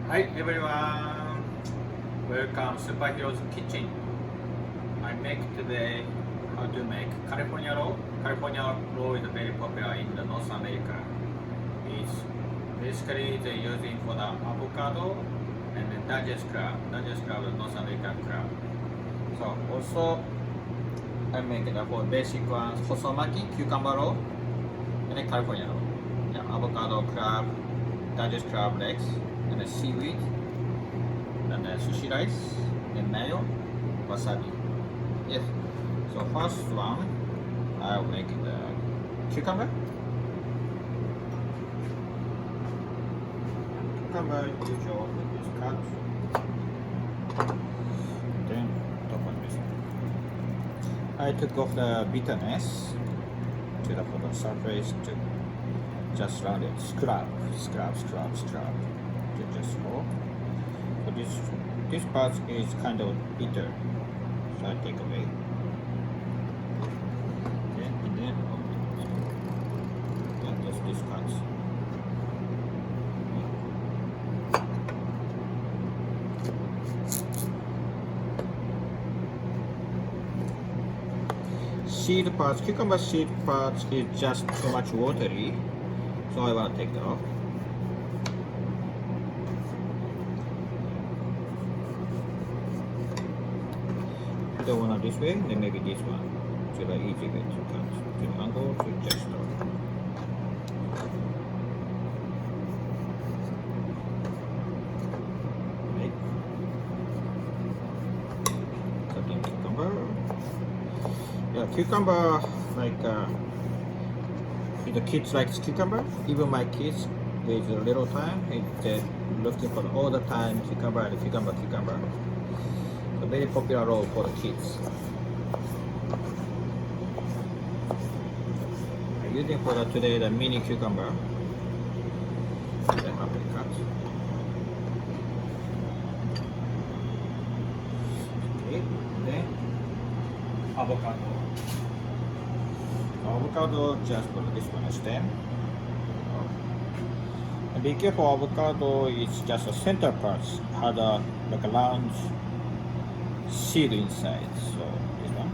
Hi everyone, welcome Superhero's Kitchen. I make today how to make California roll. California roll is very popular in the North America. It's basically they're using for the avocado and the digest crab. Digest crab is North American crab. So also I make the for basic ones, hosomaki, cucumber roll, and then California roll. Yeah, avocado, crab, digest crab legs, and the seaweed, and the sushi rice, and mayo, wasabi. Yes. So first one, I'll make the cucumber. Cucumber usual is cut. Then top on this. I took off the bitterness to the bottom surface to just round it. Scrub. To just roll. So this part is kind of bitter, so I take away. Okay, and then just this part. Seed parts, cucumber seed parts is just too much watery, so I want to take that off. The one on this way, then maybe this one. So the easy way to cut. To angle to just start. Right. Cutting cucumber. Yeah, cucumber like if the kids like cucumber, even my kids with a little time, they're looking for all the time cucumber and cucumber. A very popular roll for the kids. I'm using for today the mini cucumber. Then halfway cut. Okay, then avocado. Avocado just put this one a stem. And be careful, avocado is just a center part, had a like a round seed inside. So this one,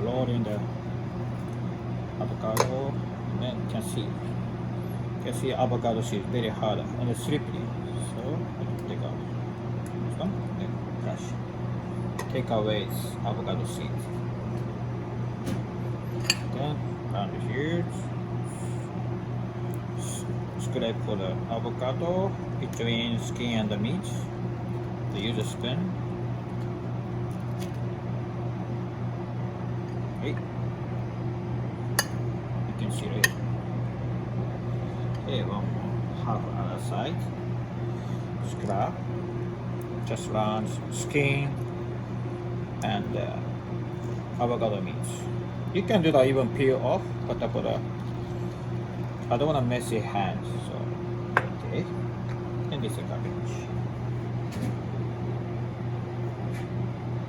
roll in the avocado, and then you can see avocado seed very hard and slippery. So take out this one, then crush. Take away avocado seed. Then around here, scrape for the avocado between skin and the meat. They use a spoon. Okay. You can see it. Okay, one half other side. Scrap. Just round skin and avocado meat. You can do that even peel off, but I don't want a messy hands, so okay. And this is garbage.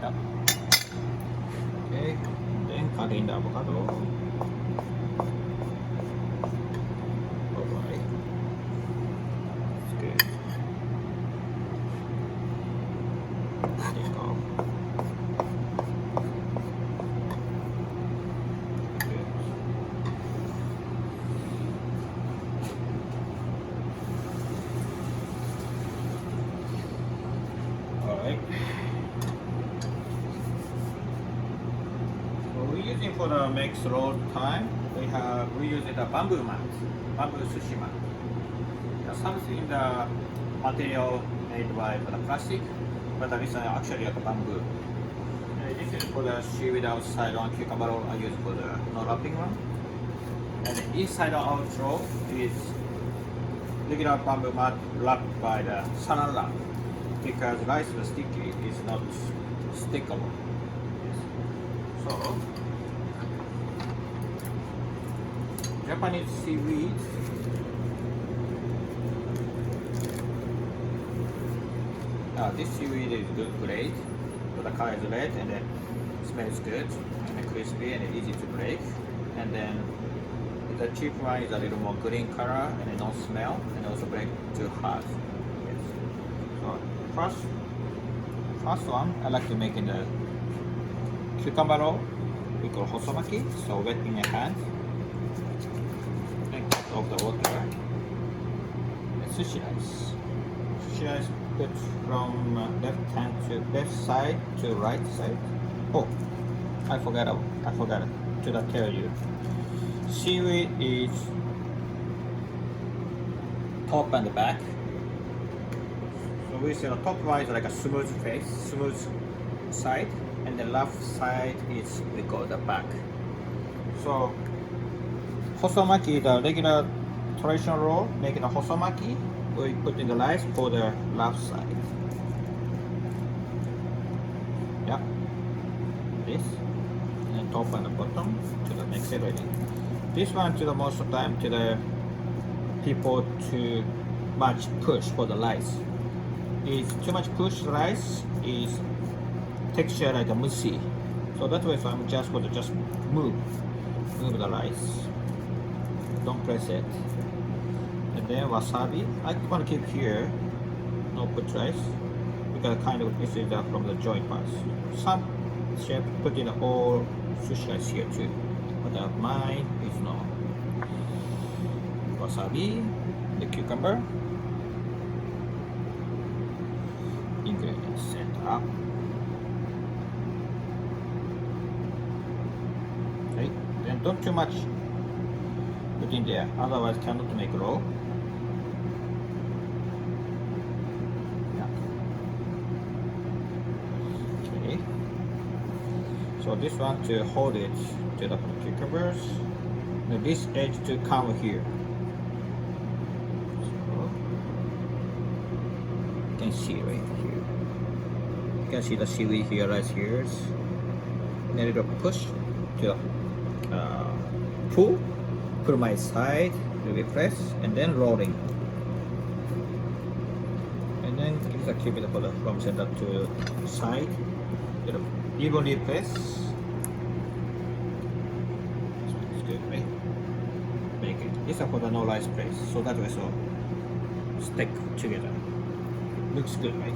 Yeah. Okay. Cut in the avocado. Alright. That's good. Take off. Good. Alright. Using for the makes roll time, we use a bamboo mat, bamboo sushi mat. Something in the material made by the plastic, but this is actually like a bamboo. This is for the seaweed outside on cucumber roll. I use for the no wrapping one. And the inside of our roll is regular bamboo mat wrapped by the saran wrap, because rice is sticky, is not stickable. So Japanese seaweed. This seaweed is good grade. So the color is red and it smells good and crispy and easy to break. And then the cheap one is a little more green color and it don't smell and also break too hard. first one I like to make in the cucumber roll. We call hosomaki. So wet in your hand. Then cut off the water. And sushi rice. Sushi rice put from left side to right side. Oh, I forgot to tell you. Seaweed is top and back. So we say the top one is like a smooth side, and the left side is we call the back. So hosomaki, the regular traditional roll, making a hosomaki, we put in the rice for the left side. Yeah, this, and top and the bottom to the next everything. This one to the most of the time to the people too much push for the rice. Is too much push the rice is texture like a mushy. So that way, so I'm just going to just move the rice. Don't press it. And then wasabi. I want to keep here. No put rice because kind of this is from the joint parts. Some chef put in all sushi rice here too, but mine is no. Wasabi, the cucumber, ingredients set up. Okay, then don't too much put in there, otherwise cannot make roll. Yeah. Okay. So this one to hold it to the cucumbers. Now this edge to come here. You can see right here. You can see the seaweed here, right here. Then it'll push to pull my side, will be press, and then rolling. And then it's a keep it from center to side. It'll evenly press. It's good, right? Make it. This is for the no rice place, so that way so stick together. Looks good, right?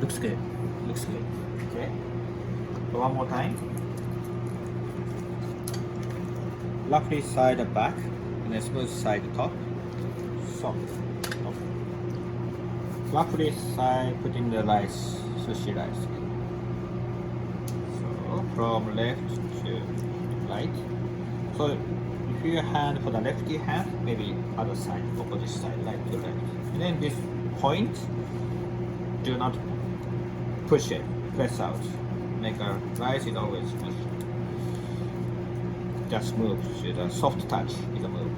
Looks good. Looks good. Okay. So one more time. Roughly side back and then smooth side top. Soft. Roughly side put in the rice, sushi rice. So from left to right. So if you hand for the lefty hand, maybe other side, opposite side, right to left. And then this point, do not push it, press out. Make a rice is always push. Just move to the soft touch is a move.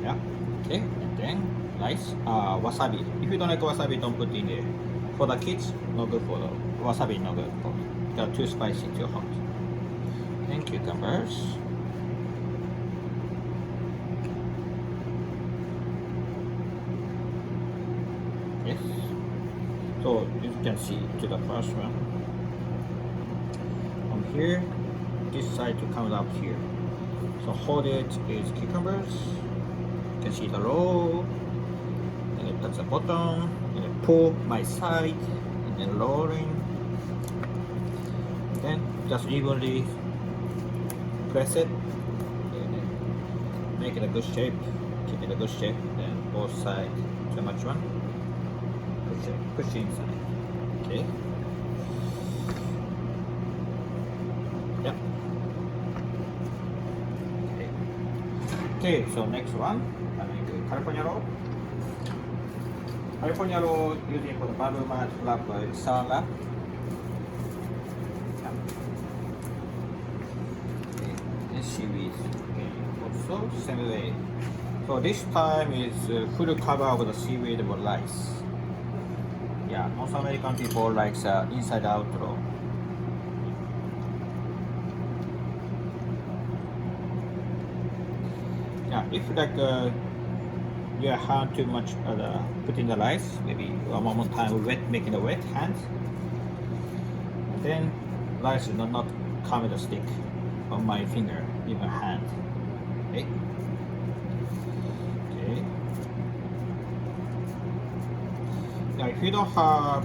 Yeah, okay, and then rice, wasabi. If you don't like wasabi, don't put in there. For the kids, no good for the wasabi, no good for because too spicy, too hot. And cucumbers. Yes. So you can see to the first one. From here, this side to come up here. So hold it is cucumbers. You can see the roll. And then that's the bottom. And then pull my side. And then rolling. And then just evenly press it. And then make it a good shape. Keep it a good shape. Then both sides. Too much one. Push inside. Okay. Yep. Okay, so next one, I make California roll. California roll using for the bubble mat wrap sour wrap. Okay, and seaweed. Okay, also same way. So this time is full cover of the seaweed with rice. Yeah, most American people like inside out roll. Yeah, if like your hand too much put in the rice, maybe one more time wet, making a wet hand. Then rice will not come with a stick on my finger, in my hand. Okay. Okay. Now, if you don't have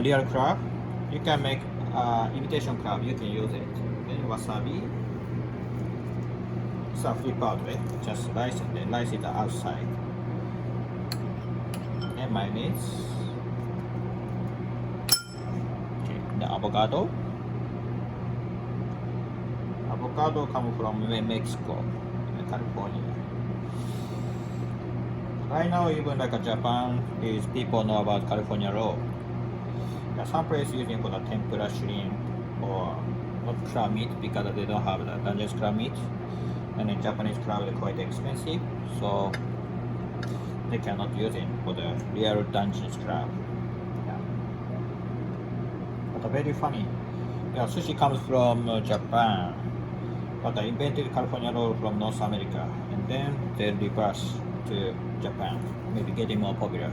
real crab, you can make imitation crab. You can use it. Then wasabi. So flip out, right? Just slice and then slice it outside. And mayonnaise. Okay. The avocado. Avocado comes from Mexico, California. Right now, even like Japan, is people know about California roll. There are some places using for the tempura shrimp or not crab meat because they don't have the Dungeness crab meat, and then Japanese crab is quite expensive, so they cannot use it for the real Dungeness crab. Yeah. But very funny. Yeah, sushi comes from Japan, but I invented California roll from North America, and then they reverse to Japan, maybe getting more popular.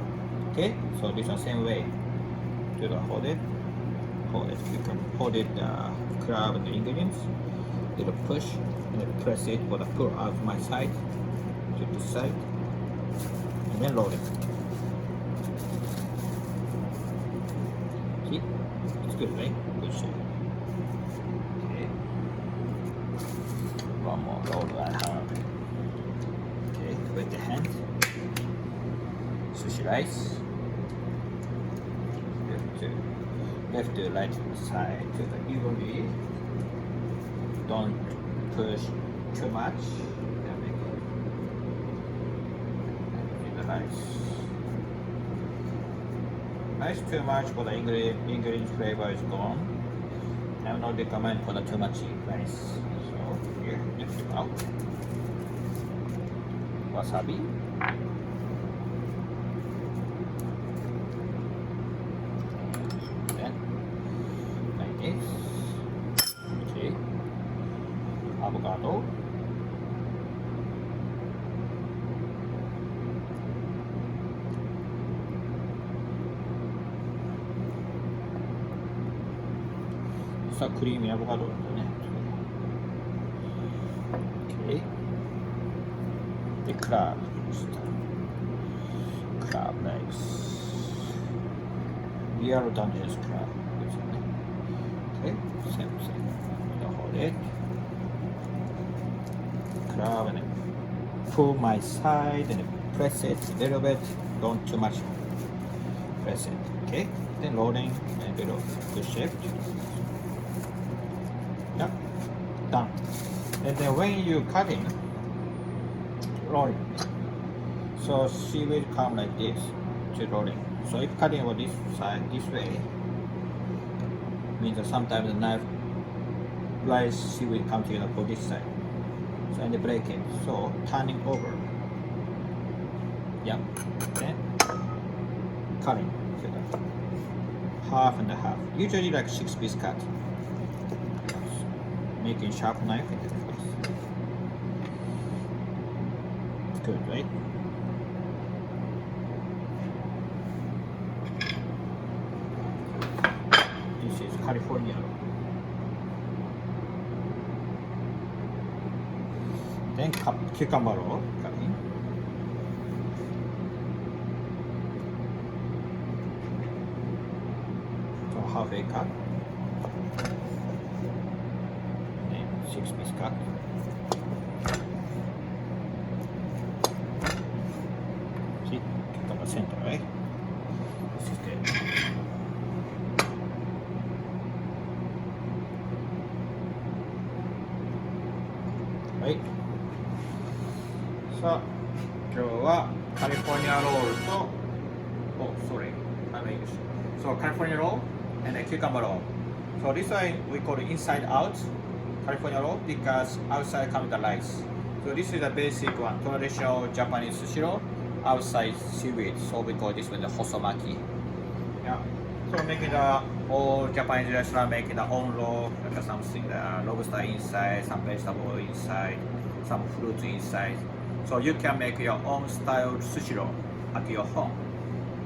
Okay, so this is the same way. To hold it. You can hold it, crab and the ingredients. Little push and then press it for the pull out my side to this side, and then roll it. See, it's good, right? Good shape. Okay. One more roll I have. Okay, with the hand. Sushi rice. Left to right side to the evenly. Don't push too much. Then make it in the rice. Rice too much for the ingredient flavor is gone. I'm not recommend for the too much rice. So here, lift it out. Wasabi. Okay. Avocado. So creamy avocado. Okay. The crab legs. Real Dungeness crab. Okay, same. Hold it. Crab and then pull my side and then press it a little bit. Don't too much. Press it. Okay. Then rolling and a bit of good shape. Yeah. Done. And then when you cutting, rolling. So she will come like this to rolling. So if cutting over this side this way, means that sometimes the knife slice she will come to for this side. So and break it. So turning over. Yeah. Then cutting. Half and a half. Usually like 6-piece cut. Making sharp knife in the place. Good, right? This is California. Then cucumber roll cutting. So halfway cut. Then 6-piece cut. See, cucumber center, right? This is good. Right. さあ、今日はカリフォルニアロールと、So California roll and a cucumber roll. So this one we call it inside out California roll because outside comes the rice. So this is the basic one, traditional Japanese sushi roll, outside seaweed. So we call this one the hosomaki. Yeah. So making the all Japanese restaurant making their own roll, like something lobster inside, some vegetable inside, some fruits inside. So you can make your own style sushi roll at your home.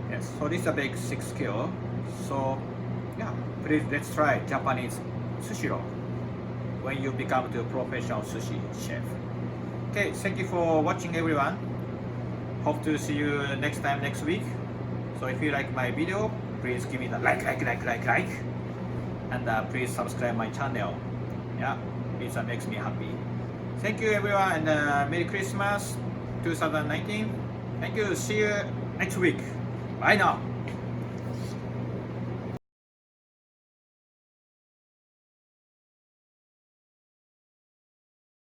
Yes. So this is a basic skill. So yeah, please let's try Japanese sushi roll when you become the professional sushi chef. Okay. Okay, thank you for watching everyone. Hope to see you next time next week. So if you like my video, please give me the like, and please subscribe my channel. Yeah, it makes me happy. Thank you everyone, and Merry Christmas 2019. Thank you. See you next week. Bye now.